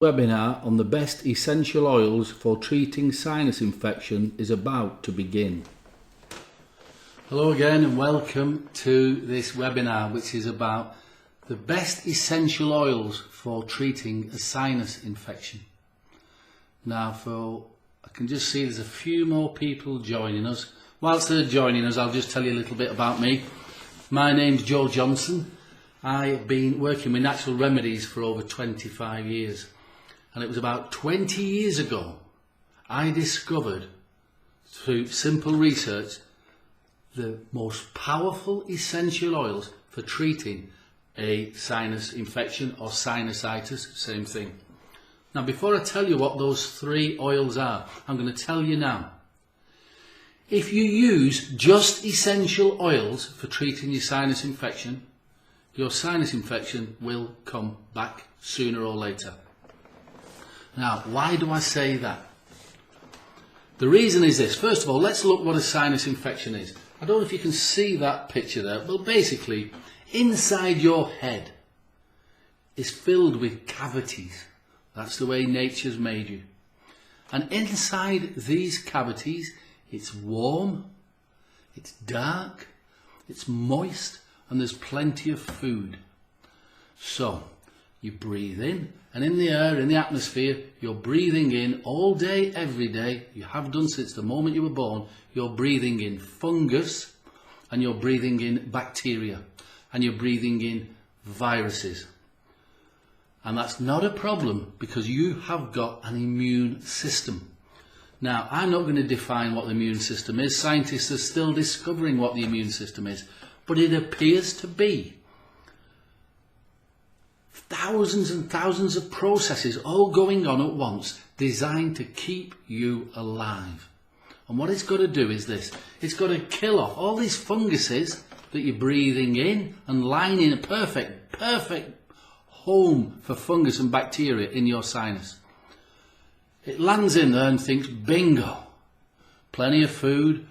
Webinar on the best essential oils for treating sinus infection is about to begin. Hello again and welcome to this webinar, which is about the best essential oils for treating a sinus infection. Now I can just see there's a few more people joining us. Whilst they're joining us, I'll just tell you a little bit about me. My name's Joe Johnson. I've been working with natural remedies for over 25 years. And it was about 20 years ago I discovered, through simple research, the most powerful essential oils for treating a sinus infection or sinusitis, same thing. Now before I tell you what those three oils are, I'm going to tell you now. If you use just essential oils for treating your sinus infection will come back sooner or later. Now, why do I say that? The reason is this. First of all, let's look what a sinus infection is. I don't know if you can see that picture there, but basically, inside your head is filled with cavities. That's the way nature's made you. And inside these cavities, it's warm, it's dark, it's moist, and there's plenty of food. So, you breathe in, and in the air, in the atmosphere, you're breathing in all day, every day. You have done since the moment you were born. You're breathing in fungus, and you're breathing in bacteria, and you're breathing in viruses. And that's not a problem because you have got an immune system. Now, I'm not going to define what the immune system is. Scientists are still discovering what the immune system is, but it appears to be thousands and thousands of processes all going on at once, designed to keep you alive. And what it's got to do is this: it's got to kill off all these funguses that you're breathing in and lining a perfect home for fungus and bacteria in your sinus. It lands in there and thinks, bingo, plenty of food,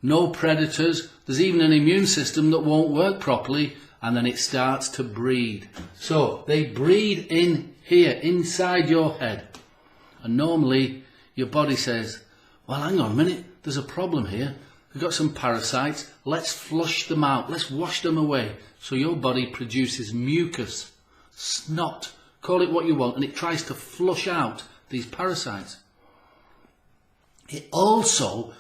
no predators, there's even an immune system that won't work properly, and then it starts to breed. So they breed in here, inside your head. And normally your body says, well, hang on a minute, there's a problem here. We've got some parasites, let's flush them out, let's wash them away. So your body produces mucus, snot, call it what you want, and it tries to flush out these parasites. It also,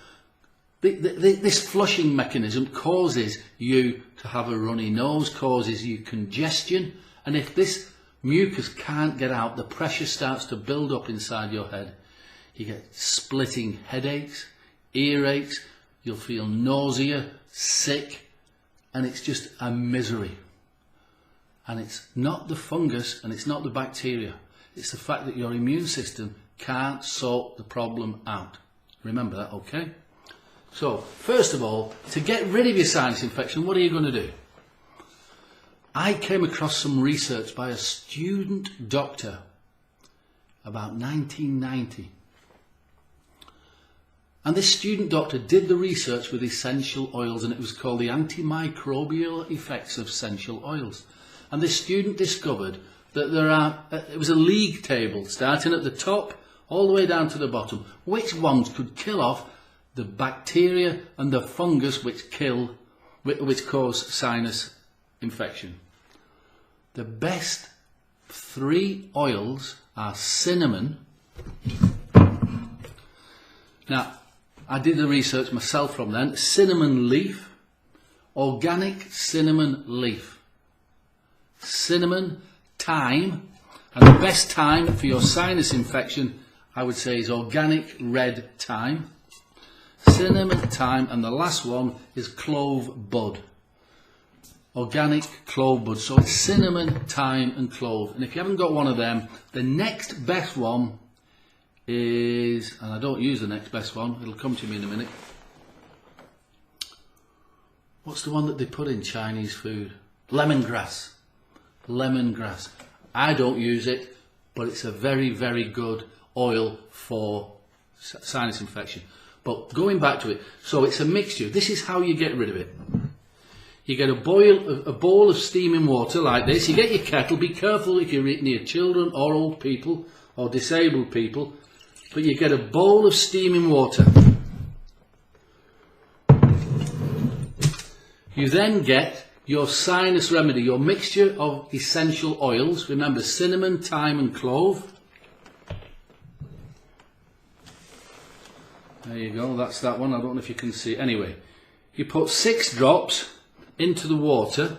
this flushing mechanism causes you to have a runny nose, causes you congestion, and if this mucus can't get out, the pressure starts to build up inside your head. You get splitting headaches, earaches, you'll feel nausea, sick, and it's just a misery. And it's not the fungus and it's not the bacteria, it's the fact that your immune system can't sort the problem out. Remember that, okay? So, first of all, to get rid of your sinus infection, what are you going to do? I came across some research by a student doctor about 1990. And this student doctor did the research with essential oils, and it was called the antimicrobial effects of essential oils. And this student discovered that it was a league table, starting at the top all the way down to the bottom, which ones could kill off the bacteria and the fungus which cause sinus infection. The best three oils are cinnamon. Now, I did the research myself from then. Cinnamon leaf, organic cinnamon leaf, cinnamon, thyme, and the best thyme for your sinus infection, I would say, is organic red thyme. Cinnamon, thyme, and the last one is clove bud. Organic clove bud. So it's cinnamon, thyme, and clove. And if you haven't got one of them, the next best one is, and I don't use the next best one, it'll come to me in a minute. What's the one that they put in Chinese food? Lemongrass. Lemongrass. I don't use it, but it's a very, very good oil for sinus infection. But going back to it, so it's a mixture. This is how you get rid of it. You get a bowl of steaming water like this. You get your kettle. Be careful if you're near children or old people or disabled people, but you get a bowl of steaming water. You then get your sinus remedy, your mixture of essential oils. Remember, cinnamon, thyme and clove. There you go, that's that one. I don't know if you can see. Anyway, you put 6 drops into the water.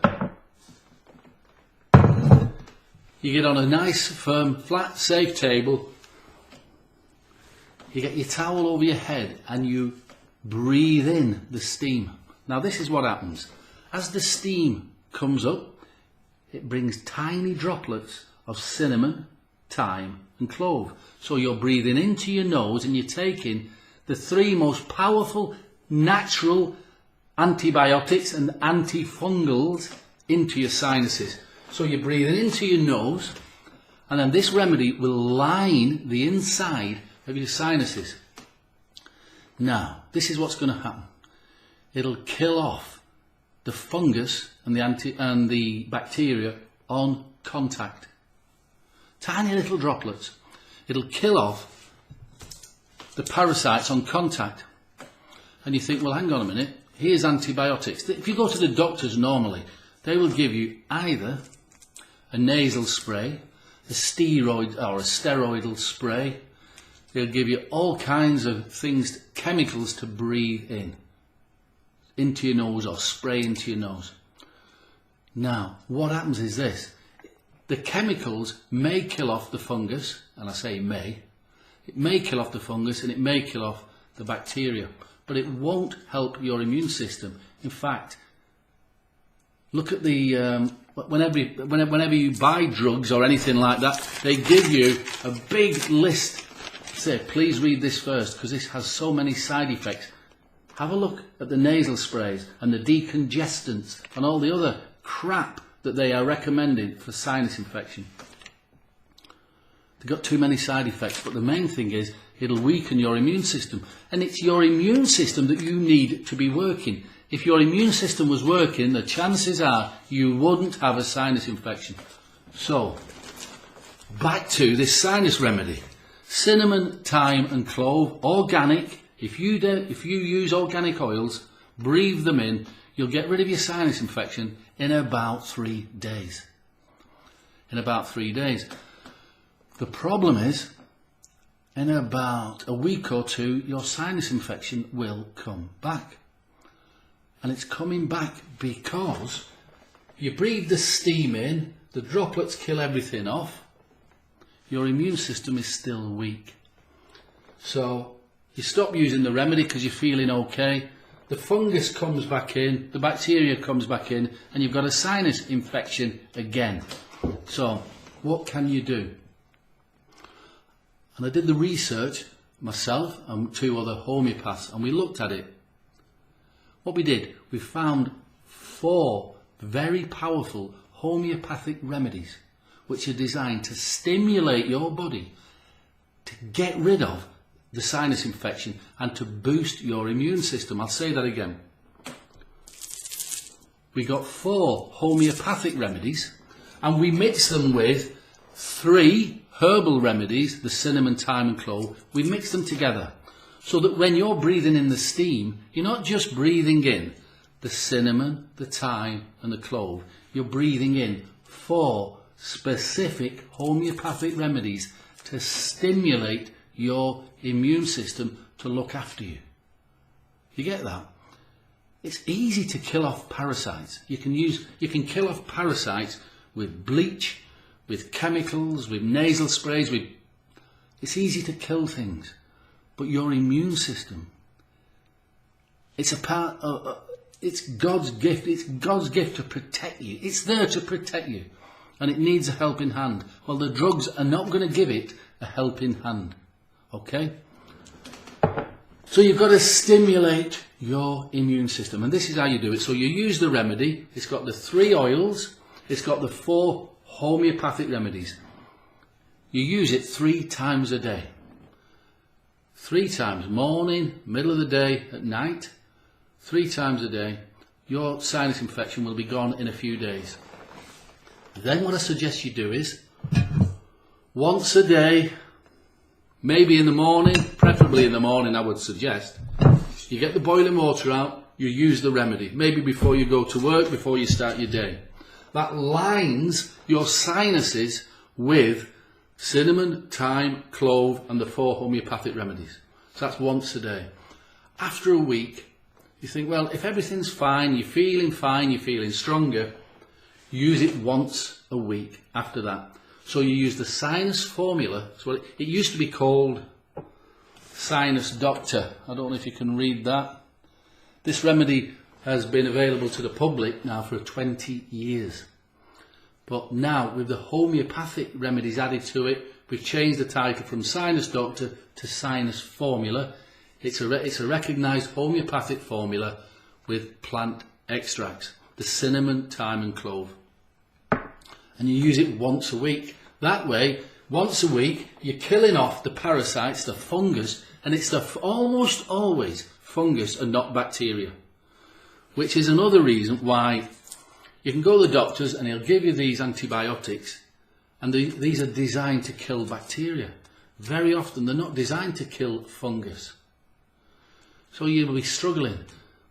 You get on a nice, firm, flat, safe table. You get your towel over your head and you breathe in the steam. Now this is what happens. As the steam comes up, it brings tiny droplets of cinnamon, thyme and clove. So you're breathing into your nose and you're taking the 3 most powerful natural antibiotics and antifungals into your sinuses. So you're breathing into your nose, and then this remedy will line the inside of your sinuses. Now, this is what's going to happen. It'll kill off the fungus and the bacteria on contact. Tiny little droplets. It'll kill off the parasites on contact. And you think, well, hang on a minute, here's antibiotics. If you go to the doctors normally, they will give you either a nasal spray, a steroid or a steroidal spray. They'll give you all kinds of things, chemicals to breathe in, into your nose or spray into your nose. Now, what happens is this. The chemicals may kill off the fungus, and I say may. It may kill off the fungus and it may kill off the bacteria, but it won't help your immune system. In fact, look at the whenever you buy drugs or anything like that, they give you a big list. Say, please read this first because this has so many side effects. Have a look at the nasal sprays and the decongestants and all the other crap that they are recommending for sinus infection. They've got too many side effects, but the main thing is it'll weaken your immune system. And it's your immune system that you need to be working. If your immune system was working, the chances are you wouldn't have a sinus infection. So, back to this sinus remedy. Cinnamon, thyme and clove, organic. If you use organic oils, breathe them in, you'll get rid of your sinus infection in about 3 days. In about 3 days. The problem is, in about a week or 2, your sinus infection will come back. And it's coming back because you breathe the steam in, the droplets kill everything off, your immune system is still weak. So you stop using the remedy because you're feeling okay, the fungus comes back in, the bacteria comes back in, and you've got a sinus infection again. So what can you do? And I did the research myself and 2 other homeopaths, and we looked at it. What we did, we found 4 very powerful homeopathic remedies which are designed to stimulate your body to get rid of the sinus infection and to boost your immune system. I'll say that again. We got 4 homeopathic remedies and we mixed them with 3 herbal remedies, the cinnamon, thyme and clove. We mixed them together so that when you're breathing in the steam, you're not just breathing in the cinnamon, the thyme and the clove. You're breathing in 4 specific homeopathic remedies to stimulate your immune system to look after you. You get that? It's easy to kill off parasites. You can kill off parasites with bleach, with chemicals, with nasal sprays. It's easy to kill things, but your immune system, it's God's gift. It's God's gift to protect you. It's there to protect you, and it needs a helping hand. Well, the drugs are not going to give it a helping hand. Okay? So you've got to stimulate your immune system, and this is how you do it. So you use the remedy. It's got the 3 oils. It's got the 4 homeopathic remedies. You use it 3 times a day. 3 times, morning, middle of the day, at night. 3 times a day. Your sinus infection will be gone in a few days. Then what I suggest you do is, once a day, maybe in the morning, preferably in the morning I would suggest. You get the boiling water out, you use the remedy, maybe before you go to work, before you start your day. That lines your sinuses with cinnamon, thyme, clove and the 4 homeopathic remedies. So that's once a day. After a week, you think, well, if everything's fine, you're feeling stronger, use it once a week after that. So you use the Sinus formula. So it used to be called Sinus Doctor. I don't know if you can read that. This remedy has been available to the public now for 20 years. But now, with the homeopathic remedies added to it, we've changed the title from Sinus Doctor to Sinus Formula. It's a recognised homeopathic formula with plant extracts, the cinnamon, thyme and clove. And you use it once a week. That way, once a week, you're killing off the parasites, the fungus, and it's almost always fungus and not bacteria. Which is another reason why you can go to the doctors and he'll give you these antibiotics, and these are designed to kill bacteria. Very often they're not designed to kill fungus. So you'll be struggling.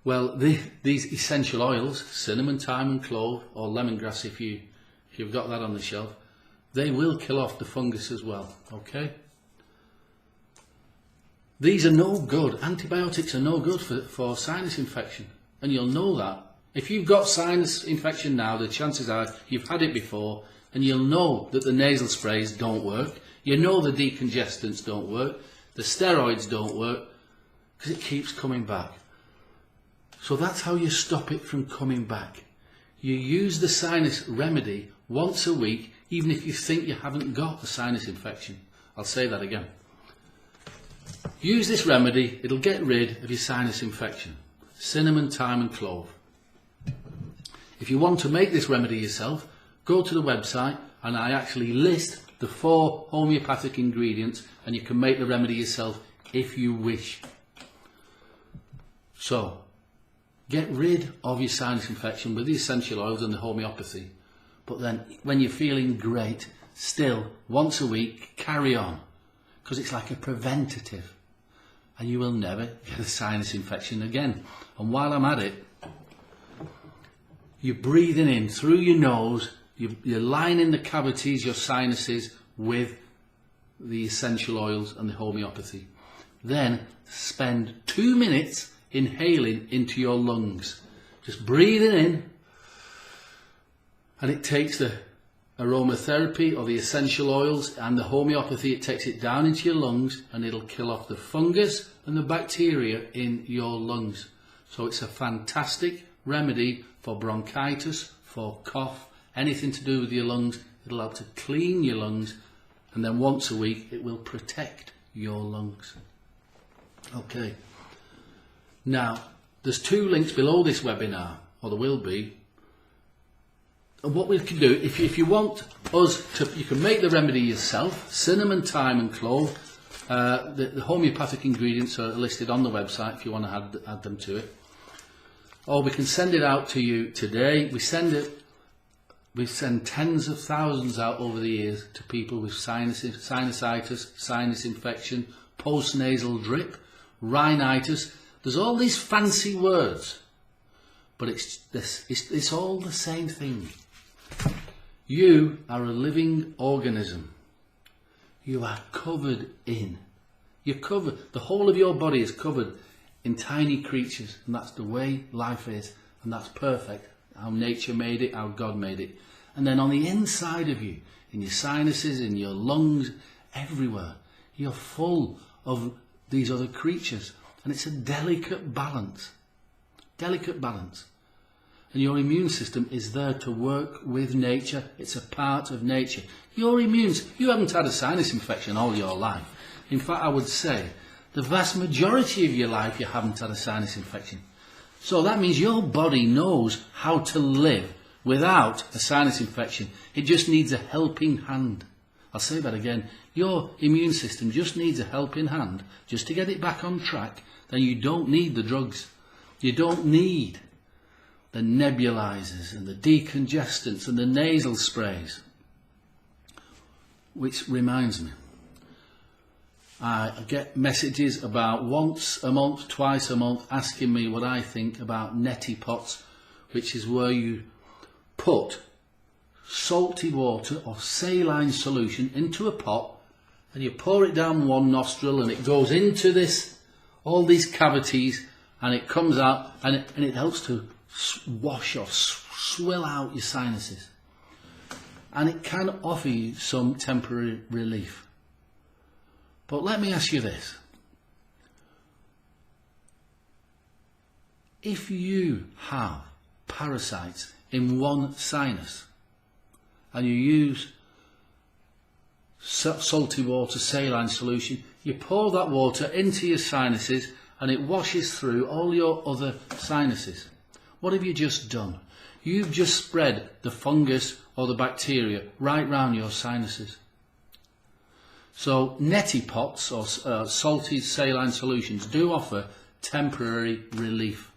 Well, these essential oils, cinnamon, thyme and clove, or lemongrass if you've got that on the shelf, they will kill off the fungus as well, okay? These are no good. Antibiotics are no good for sinus infection, and you'll know that. If you've got sinus infection now, the chances are you've had it before, and you'll know that the nasal sprays don't work. You know the decongestants don't work. The steroids don't work, because it keeps coming back. So that's how you stop it from coming back. You use the sinus remedy once a week, even if you think you haven't got the sinus infection. I'll say that again. Use this remedy, it'll get rid of your sinus infection. Cinnamon, thyme and clove. If you want to make this remedy yourself, go to the website and I actually list the 4 homeopathic ingredients, and you can make the remedy yourself if you wish. So, get rid of your sinus infection with the essential oils and the homeopathy. But then, when you're feeling great, still, once a week, carry on. Because it's like a preventative. And you will never get a sinus infection again. And while I'm at it, you're breathing in through your nose, you're lining the cavities, your sinuses, with the essential oils and the homeopathy. Then, spend 2 minutes inhaling into your lungs, just breathing in, and it takes the aromatherapy or the essential oils and the homeopathy, it takes it down into your lungs and it'll kill off the fungus and the bacteria in your lungs. So it's a fantastic remedy for bronchitis, for cough, anything to do with your lungs. It'll help to clean your lungs, and then once a week it will protect your lungs. Okay. Now, there's 2 links below this webinar, or there will be. And what we can do, if you want us to, you can make the remedy yourself, cinnamon, thyme and clove. The homeopathic ingredients are listed on the website if you want to add them to it. Or we can send it out to you today. We send tens of thousands out over the years to people with sinusitis, sinus infection, postnasal drip, rhinitis. There's all these fancy words, but it's all the same thing. You are a living organism. You are covered in. You're covered. The whole of your body is covered in tiny creatures, and that's the way life is, and that's perfect. How nature made it, how God made it. And then on the inside of you, in your sinuses, in your lungs, everywhere, you're full of these other creatures. And it's a delicate balance. Delicate balance. And your immune system is there to work with nature. It's a part of nature. You haven't had a sinus infection all your life. In fact, I would say the vast majority of your life you haven't had a sinus infection. So that means your body knows how to live without a sinus infection. It just needs a helping hand. I'll say that again. Your immune system just needs a helping hand just to get it back on track. Then you don't need the drugs. You don't need the nebulizers and the decongestants and the nasal sprays. Which reminds me, I get messages about once a month, twice a month, asking me what I think about neti pots, which is where you put salty water or saline solution into a pot and you pour it down one nostril and it goes into all these cavities and it comes out and it helps to wash or swill out your sinuses. And it can offer you some temporary relief. But let me ask you this. If you have parasites in one sinus and you use salty water, saline solution, you pour that water into your sinuses and it washes through all your other sinuses. What have you just done? You've just spread the fungus or the bacteria right round your sinuses. So neti pots or salty saline solutions do offer temporary relief.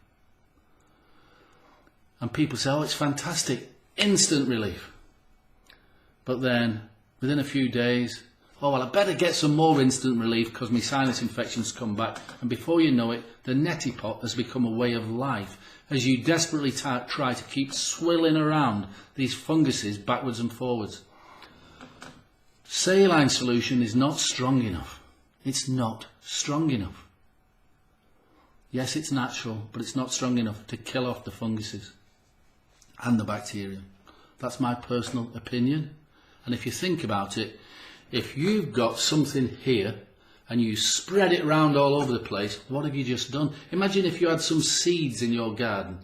And people say, oh, it's fantastic, instant relief. But then within a few days, oh, well, I better get some more instant relief because my sinus infections come back. And before you know it, the neti pot has become a way of life as you desperately try to keep swilling around these funguses backwards and forwards. Saline solution is not strong enough. It's not strong enough. Yes, it's natural, but it's not strong enough to kill off the funguses and the bacteria. That's my personal opinion. And if you think about it, if you've got something here and you spread it around all over the place, what have you just done? Imagine if you had some seeds in your garden,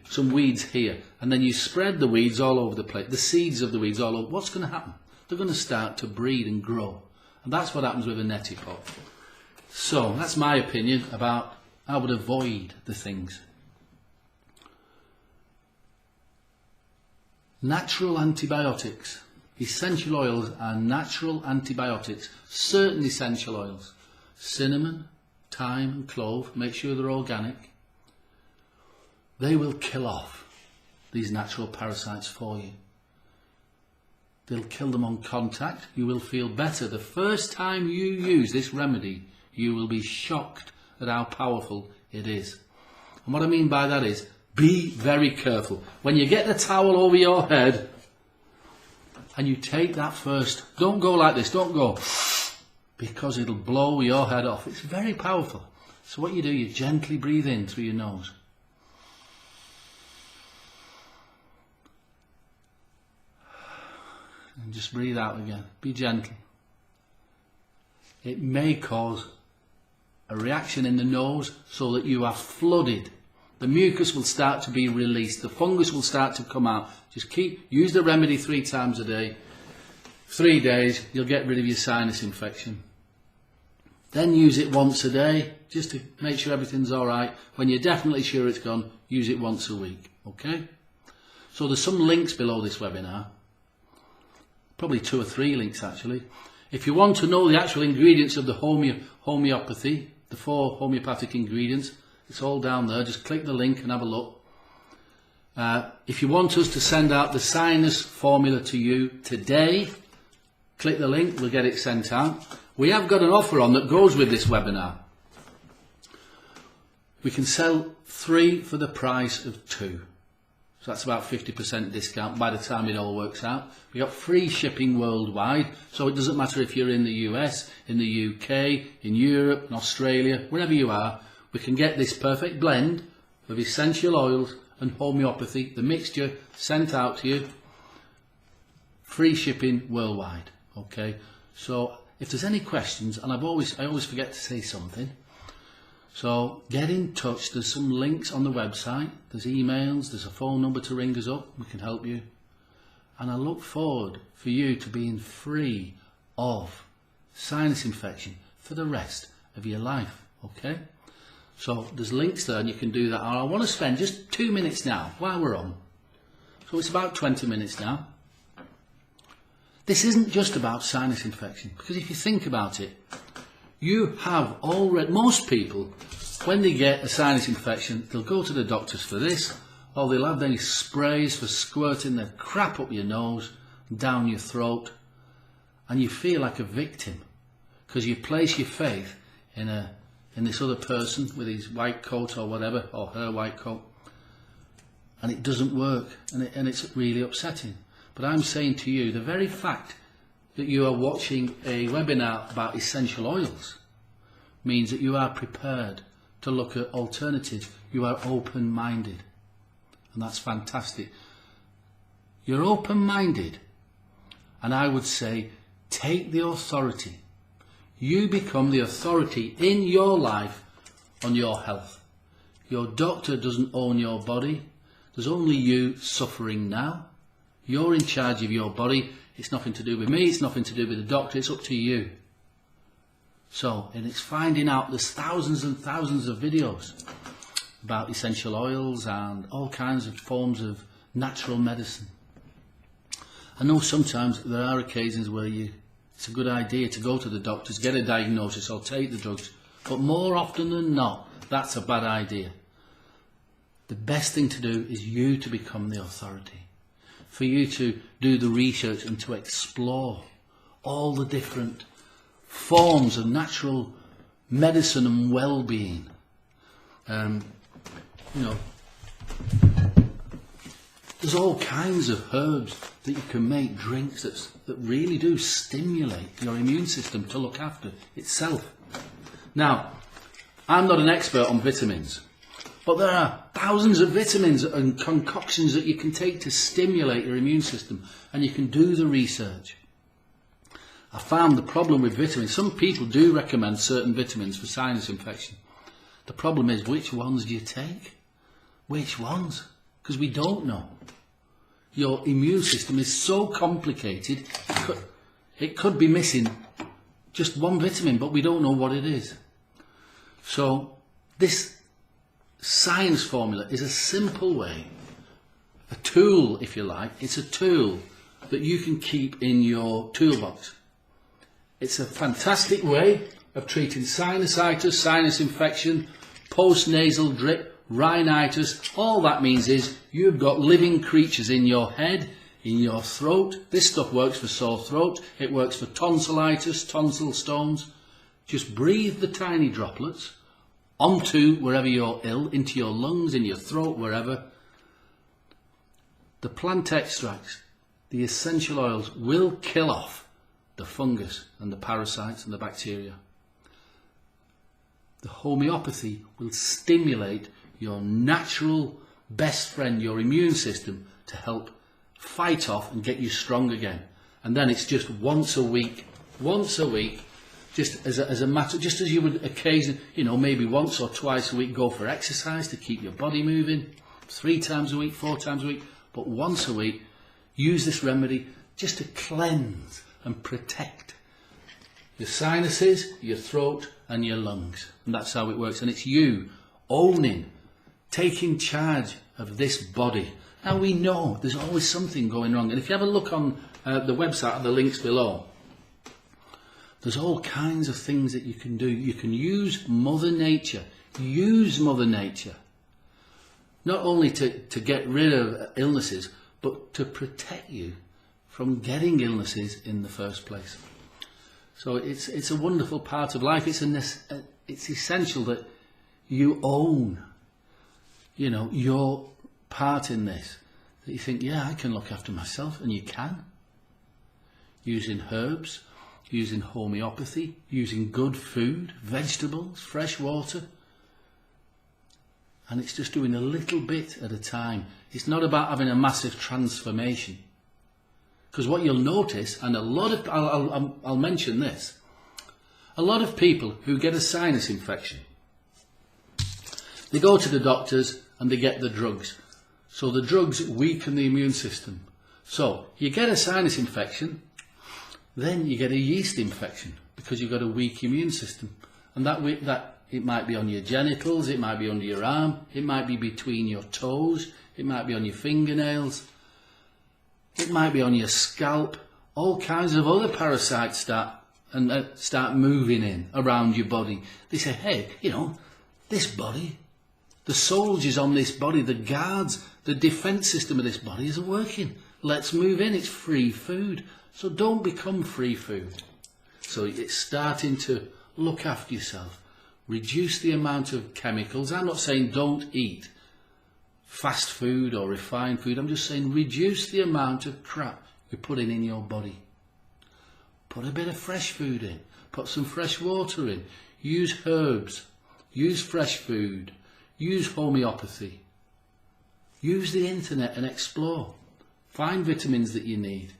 some weeds here, and then you spread the weeds all over the place, the seeds of the weeds all over. What's going to happen? They're going to start to breed and grow. And that's what happens with a neti pot. So that's my opinion about how I would avoid the things. Natural antibiotics. Essential oils are natural antibiotics. Certain essential oils. Cinnamon, thyme and clove. Make sure they're organic. They will kill off these natural parasites for you. They'll kill them on contact. You will feel better. The first time you use this remedy, you will be shocked at how powerful it is. And what I mean by that is, be very careful. When you get the towel over your head and you take that first, don't go like this, don't go, because it'll blow your head off. It's very powerful. So what you do, you gently breathe in through your nose. And just breathe out again. Be gentle. It may cause a reaction in the nose so that you are flooded. The mucus will start to be released. The fungus will start to come out. Just use the remedy 3 times a day. 3 days, you'll get rid of your sinus infection. Then use it once a day, just to make sure everything's all right. When you're definitely sure it's gone, use it once a week. Okay? So there's some links below this webinar. Probably 2 or 3 links actually. If you want to know the actual ingredients of the homeopathy, the 4 homeopathic ingredients, it's all down there. Just click the link and have a look. If you want us to send out the sinus formula to you today, click the link, we'll get it sent out. We have got an offer on that goes with this webinar. We can sell 3 for the price of 2. So that's about 50% discount by the time it all works out. We got free shipping worldwide, so it doesn't matter if you're in the US, in the UK, in Europe, in Australia, wherever you are. We can get this perfect blend of essential oils and homeopathy, the mixture, sent out to you. Free shipping worldwide. Okay. So if there's any questions, and I always forget to say something. So get in touch. There's some links on the website. There's emails. There's a phone number to ring us up. We can help you. And I look forward for you to being free of sinus infection for the rest of your life. Okay. So there's links there and you can do that. And I want to spend just 2 minutes now while we're on. So it's about 20 minutes now. This isn't just about sinus infection, because if you think about it, you have already, most people, when they get a sinus infection, they'll go to the doctors for this, or they'll have these sprays for squirting the crap up your nose, down your throat, and you feel like a victim. because you place your faith in this other person with his white coat or whatever, or her white coat, and it doesn't work, and it's really upsetting. But I'm saying to you, the very fact that you are watching a webinar about essential oils means that you are prepared to look at alternatives. You are open-minded, and that's fantastic. You're open-minded, and I would say take the authority. You become the authority in your life on your health. Your doctor doesn't own your body. There's only you suffering now. You're in charge of your body. It's nothing to do with me. It's nothing to do with the doctor. It's up to you. So, and it's finding out, there's thousands and thousands of videos about essential oils and all kinds of forms of natural medicine. I know sometimes there are occasions where it's a good idea to go to the doctors, get a diagnosis or take the drugs, but more often than not, that's a bad idea. The best thing to do is you to become the authority, for you to do the research and to explore all the different forms of natural medicine and well-being. There's all kinds of herbs that you can make drinks that really do stimulate your immune system to look after itself. Now, I'm not an expert on vitamins, but there are thousands of vitamins and concoctions that you can take to stimulate your immune system, and you can do the research. I found the problem with vitamins, some people do recommend certain vitamins for sinus infection. The problem is, which ones do you take? Which ones? Because we don't know. Your immune system is so complicated, it could be missing just one vitamin, but we don't know what it is. So this science formula is a simple way, a tool if you like. It's a tool that you can keep in your toolbox. It's a fantastic way of treating sinusitis, sinus infection, post-nasal drip, rhinitis. All that means is you've got living creatures in your head, in your throat. This stuff works for sore throat. It works for tonsillitis, tonsil stones. Just breathe the tiny droplets onto wherever you're ill, into your lungs, in your throat, wherever. The plant extracts, the essential oils will kill off the fungus and the parasites and the bacteria. The homeopathy will stimulate your natural best friend, your immune system, to help fight off and get you strong again. And then it's just once a week, just as a matter, just as you would occasionally, maybe once or twice a week go for exercise to keep your body moving, 3 times a week, 4 times a week, but once a week, use this remedy just to cleanse and protect your sinuses, your throat and your lungs. And that's how it works. And it's you owning, taking charge of this body. Now we know there's always something going wrong. And if you have a look on the website and the links below, there's all kinds of things that you can do. You can use Mother Nature. Use Mother Nature. Not only to get rid of illnesses, but to protect you from getting illnesses in the first place. So it's a wonderful part of life. It's essential that you own, your part in this. That you think, yeah, I can look after myself, and you can. Using herbs, using homeopathy, using good food, vegetables, fresh water. And it's just doing a little bit at a time. It's not about having a massive transformation. Because what you'll notice, and I'll mention this, a lot of people who get a sinus infection, they go to the doctors and they get the drugs. So the drugs weaken the immune system. So you get a sinus infection, then you get a yeast infection because you've got a weak immune system. And that it might be on your genitals, it might be under your arm, it might be between your toes, it might be on your fingernails, it might be on your scalp. All kinds of other parasites start moving in around your body. They say, hey, this body, the soldiers on this body, the guards, the defense system of this body isn't working. Let's move in. It's free food. So don't become free food. So it's starting to look after yourself. Reduce the amount of chemicals. I'm not saying don't eat fast food or refined food. I'm just saying reduce the amount of crap you're putting in your body. Put a bit of fresh food in. Put some fresh water in. Use herbs. Use fresh food. Use homeopathy. Use the internet and explore. Find vitamins that you need.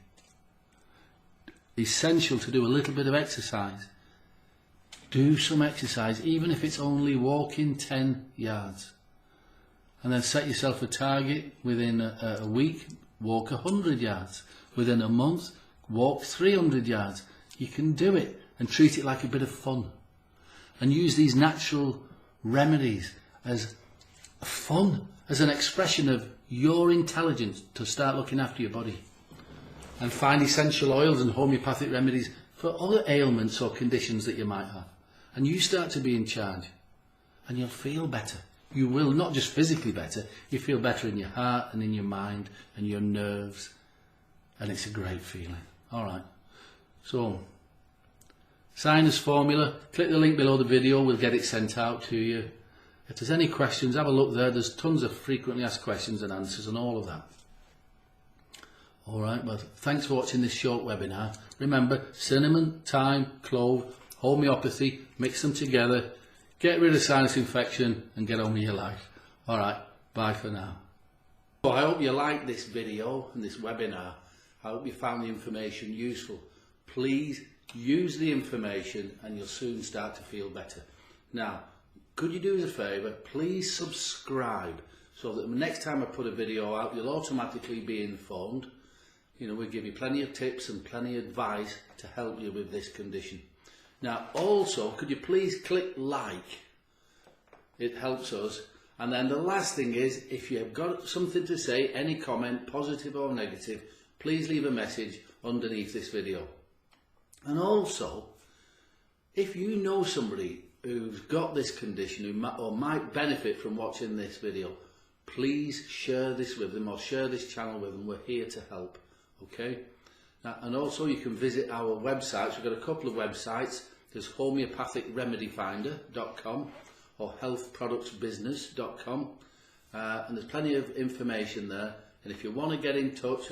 Essential to do a little bit of exercise. Do some exercise, even if it's only walking 10 yards. And then set yourself a target. Within a week, walk 100 yards. Within a month, walk 300 yards. You can do it and treat it like a bit of fun. And use these natural remedies as fun, as an expression of your intelligence to start looking after your body. And find essential oils and homeopathic remedies for other ailments or conditions that you might have. And you start to be in charge. And you'll feel better. You will, not just physically better, you feel better in your heart and in your mind and your nerves. And it's a great feeling. Alright. So, Sinus formula, click the link below the video, we'll get it sent out to you. If there's any questions, have a look there. There's tons of frequently asked questions and answers and all of that. Alright, well, thanks for watching this short webinar. Remember, cinnamon, thyme, clove, homeopathy, mix them together, get rid of sinus infection and get on with your life. Alright, bye for now. So I hope you liked this video and this webinar. I hope you found the information useful. Please use the information and you'll soon start to feel better. Now, could you do us a favour? Please subscribe so that the next time I put a video out, you'll automatically be informed. You know, we'll give you plenty of tips and plenty of advice to help you with this condition. Now, also, could you please click like? It helps us. And then the last thing is, if you've got something to say, any comment, positive or negative, please leave a message underneath this video. And also, if you know somebody who's got this condition or might benefit from watching this video, please share this with them or share this channel with them. We're here to help. Okay? Now, and also you can visit our websites. We've got a couple of websites. There's homeopathicremedyfinder.com or healthproductsbusiness.com, and there's plenty of information there. And if you want to get in touch,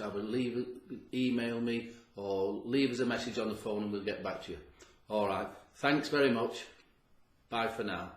email me or leave us a message on the phone and we'll get back to you. Alright, thanks very much. Bye for now.